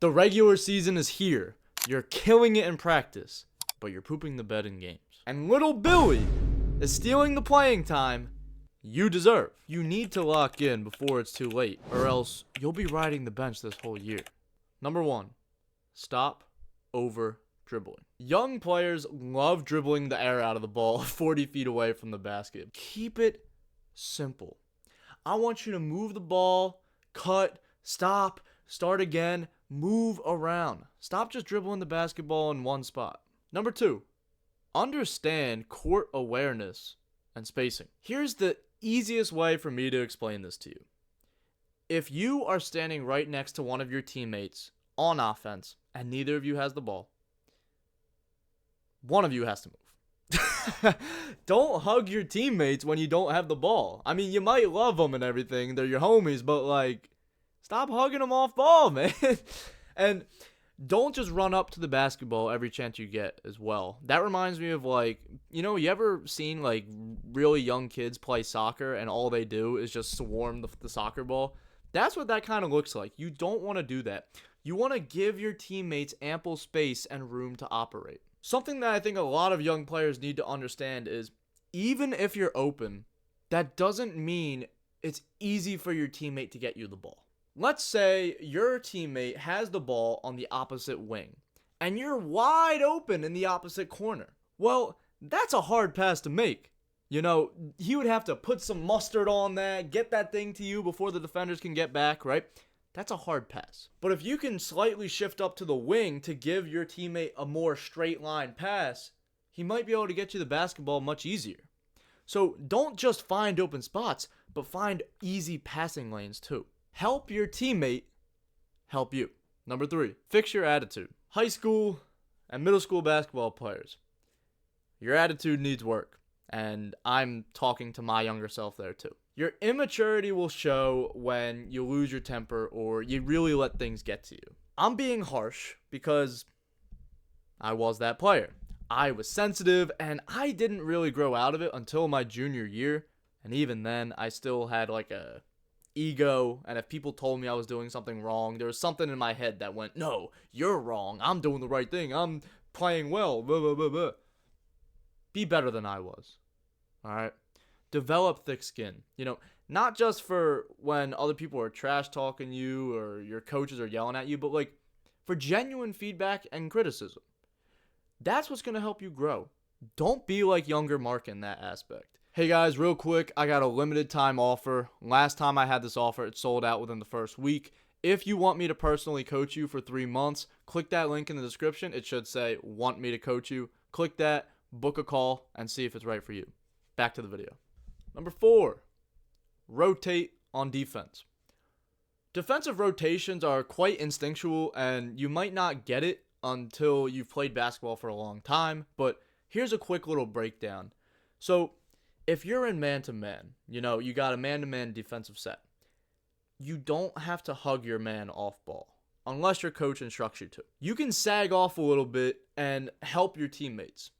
The regular season is here. You're killing it in practice, but you're pooping the bed in games. And little Billy is stealing the playing time you deserve. You need to lock in before it's too late, or else you'll be riding the bench this whole year. Number 1, stop over dribbling. Young players love dribbling the air out of the ball 40 feet away from the basket. Keep it simple. I want you to move the ball, cut, stop, start again, move around. Stop just dribbling the basketball in one spot. Number 2, understand court awareness and spacing. Here's the easiest way for me to explain this to you. If you are standing right next to one of your teammates on offense and neither of you has the ball, one of you has to move. Don't hug your teammates when you don't have the ball. I mean, you might love them and everything. They're your homies, but like, stop hugging them off ball, man. And don't just run up to the basketball every chance you get as well. That reminds me of like, you ever seen like really young kids play soccer and all they do is just swarm the soccer ball? That's what that kind of looks like. You don't want to do that. You want to give your teammates ample space and room to operate. Something that I think a lot of young players need to understand is even if you're open, that doesn't mean it's easy for your teammate to get you the ball. Let's say your teammate has the ball on the opposite wing and you're wide open in the opposite corner. Well, that's a hard pass to make. He would have to put some mustard on that, get that thing to you before the defenders can get back, right? That's a hard pass. But if you can slightly shift up to the wing to give your teammate a more straight line pass, he might be able to get you the basketball much easier. So don't just find open spots, but find easy passing lanes too. Help your teammate help you. Number 3, fix your attitude. High school and middle school basketball players, your attitude needs work. And I'm talking to my younger self there too. Your immaturity will show when you lose your temper or you really let things get to you. I'm being harsh because I was that player. I was sensitive and I didn't really grow out of it until my junior year. And even then, I still had like a ego, and if people told me I was doing something wrong, there was something in my head that went, no, you're wrong, I'm doing the right thing, I'm playing well, blah, blah, blah, blah. Be better than I was, alright? Develop thick skin, not just for when other people are trash talking you or your coaches are yelling at you, but like for genuine feedback and criticism. That's what's going to help you grow. Don't be like younger Mark in that aspect. Hey guys, real quick, I got a limited time offer. Last time I had this offer, it sold out within the first week. If you want me to personally coach you for 3 months, click that link in the description. It should say, want me to coach you. Click that, book a call, and see if it's right for you. Back to the video. Number 4, rotate on defense. Defensive rotations are quite instinctual, and you might not get it until you've played basketball for a long time, but here's a quick little breakdown. So, if you're in man-to-man, you got a man-to-man defensive set, you don't have to hug your man off ball unless your coach instructs you to. You can sag off a little bit and help your teammates.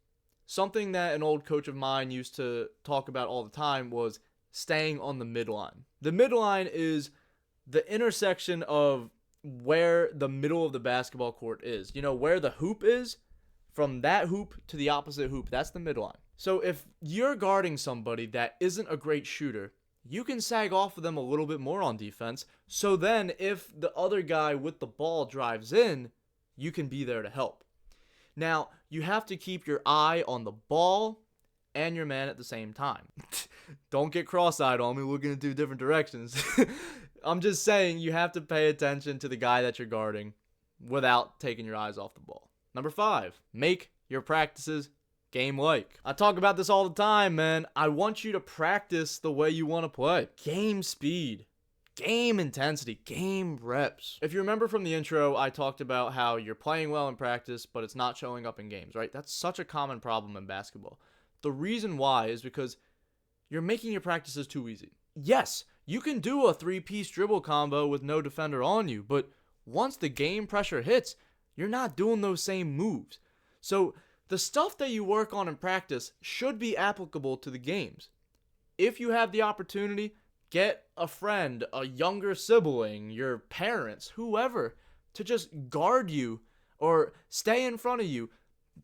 Something that an old coach of mine used to talk about all the time was staying on the midline. The midline is the intersection of where the middle of the basketball court is. Where the hoop is, from that hoop to the opposite hoop, that's the midline. So if you're guarding somebody that isn't a great shooter, you can sag off of them a little bit more on defense. So then if the other guy with the ball drives in, you can be there to help. Now, you have to keep your eye on the ball and your man at the same time. Don't get cross-eyed on me looking in 2 different directions. I'm just saying you have to pay attention to the guy that you're guarding without taking your eyes off the ball. Number 5, make your practices game-like. I talk about this all the time, man. I want you to practice the way you want to play. Game speed, game intensity, game reps. If you remember from the intro, I talked about how you're playing well in practice, but it's not showing up in games, right? That's such a common problem in basketball. The reason why is because you're making your practices too easy. Yes, you can do a 3-piece dribble combo with no defender on you, but once the game pressure hits, you're not doing those same moves. So the stuff that you work on in practice should be applicable to the games. If you have the opportunity, get a friend, a younger sibling, your parents, whoever, to just guard you or stay in front of you,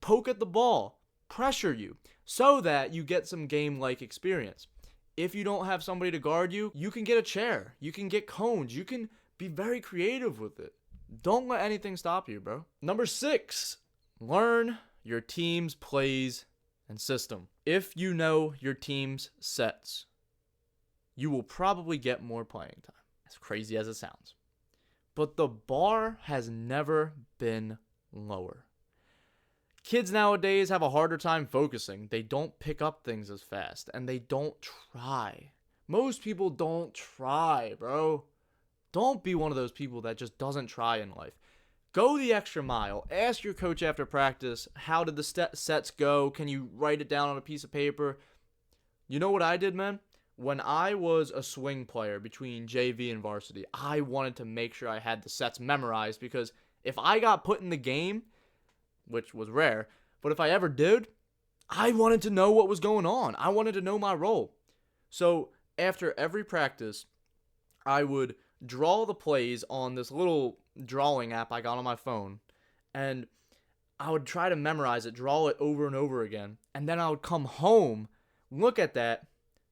poke at the ball, pressure you, so that you get some game-like experience. If you don't have somebody to guard you, you can get a chair, you can get cones, you can be very creative with it. Don't let anything stop you, bro. Number 6, learn your team's plays and system. If you know your team's sets, you will probably get more playing time, as crazy as it sounds. But the bar has never been lower. Kids nowadays have a harder time focusing. They don't pick up things as fast, and they don't try. Most people don't try, bro. Don't be one of those people that just doesn't try in life. Go the extra mile. Ask your coach after practice, how did the sets go? Can you write it down on a piece of paper? You know what I did, man? When I was a swing player between JV and varsity, I wanted to make sure I had the sets memorized, because if I got put in the game, which was rare, but if I ever did, I wanted to know what was going on. I wanted to know my role. So after every practice, I would draw the plays on this little drawing app I got on my phone, and I would try to memorize it, draw it over and over again, and then I would come home, look at that,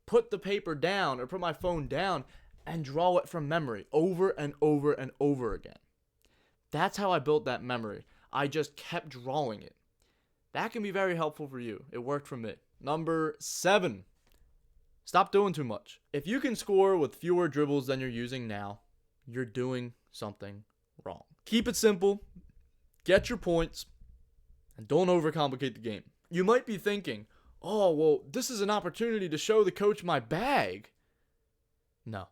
put the paper down or put my phone down, and draw it from memory over and over and over again. That's how I built that memory. I just kept drawing it. That can be very helpful for you. It worked for me. Number 7, stop doing too much. If you can score with fewer dribbles than you're using now, you're doing something wrong. Keep it simple, get your points, and don't overcomplicate the game. You might be thinking, oh, well, this is an opportunity to show the coach my bag. No.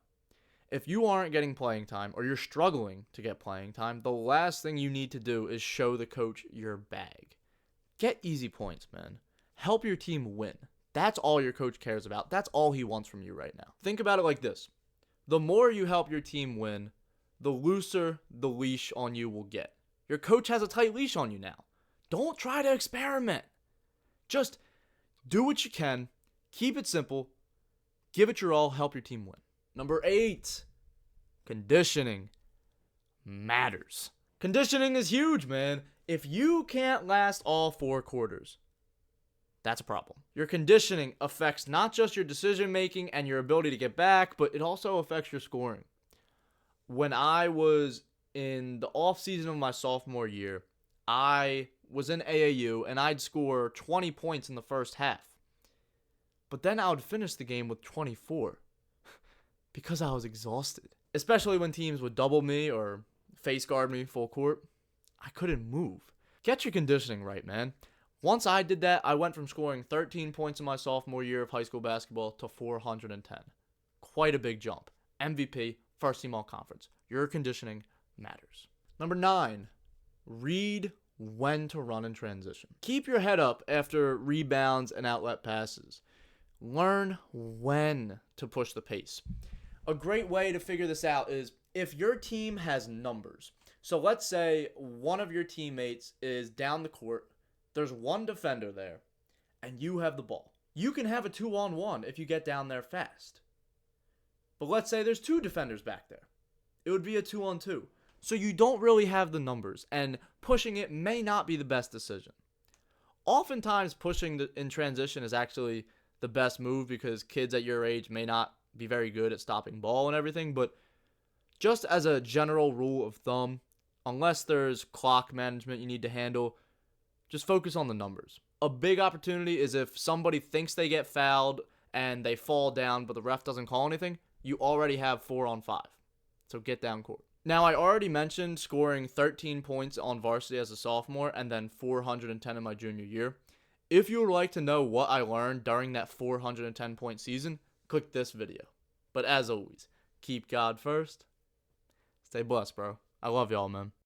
If you aren't getting playing time, or you're struggling to get playing time, the last thing you need to do is show the coach your bag. Get easy points, man. Help your team win. That's all your coach cares about. That's all he wants from you right now. Think about it like this. The more you help your team win, the looser the leash on you will get. Your coach has a tight leash on you now. Don't try to experiment. Just do what you can. Keep it simple. Give it your all. Help your team win. Number 8, conditioning matters. Conditioning is huge, man. If you can't last all 4 quarters, that's a problem. Your conditioning affects not just your decision making and your ability to get back, but it also affects your scoring. When I was in the off season of my sophomore year, I was in AAU and I'd score 20 points in the first half. But then I would finish the game with 24. Because I was exhausted. Especially when teams would double me or face guard me full court. I couldn't move. Get your conditioning right, man. Once I did that, I went from scoring 13 points in my sophomore year of high school basketball to 410. Quite a big jump. MVP, first team all conference. Your conditioning matters. Number 9, read when to run in transition. Keep your head up after rebounds and outlet passes. Learn when to push the pace. A great way to figure this out is if your team has numbers. So let's say one of your teammates is down the court, there's one defender there, and you have the ball. You can have a 2-on-1 if you get down there fast. But let's say there's 2 defenders back there. It would be a 2-on-2. So you don't really have the numbers, and pushing it may not be the best decision. Oftentimes pushing in transition is actually the best move because kids at your age may not be very good at stopping ball and everything, but just as a general rule of thumb, unless there's clock management you need to handle, just focus on the numbers. A big opportunity is if somebody thinks they get fouled and they fall down but the ref doesn't call anything, you already have 4-on-5. So get down court. Now, I already mentioned scoring 13 points on varsity as a sophomore and then 410 in my junior year. If you would like to know what I learned during that 410-point season, click this video. But as always, keep God first. Stay blessed, bro. I love y'all, man.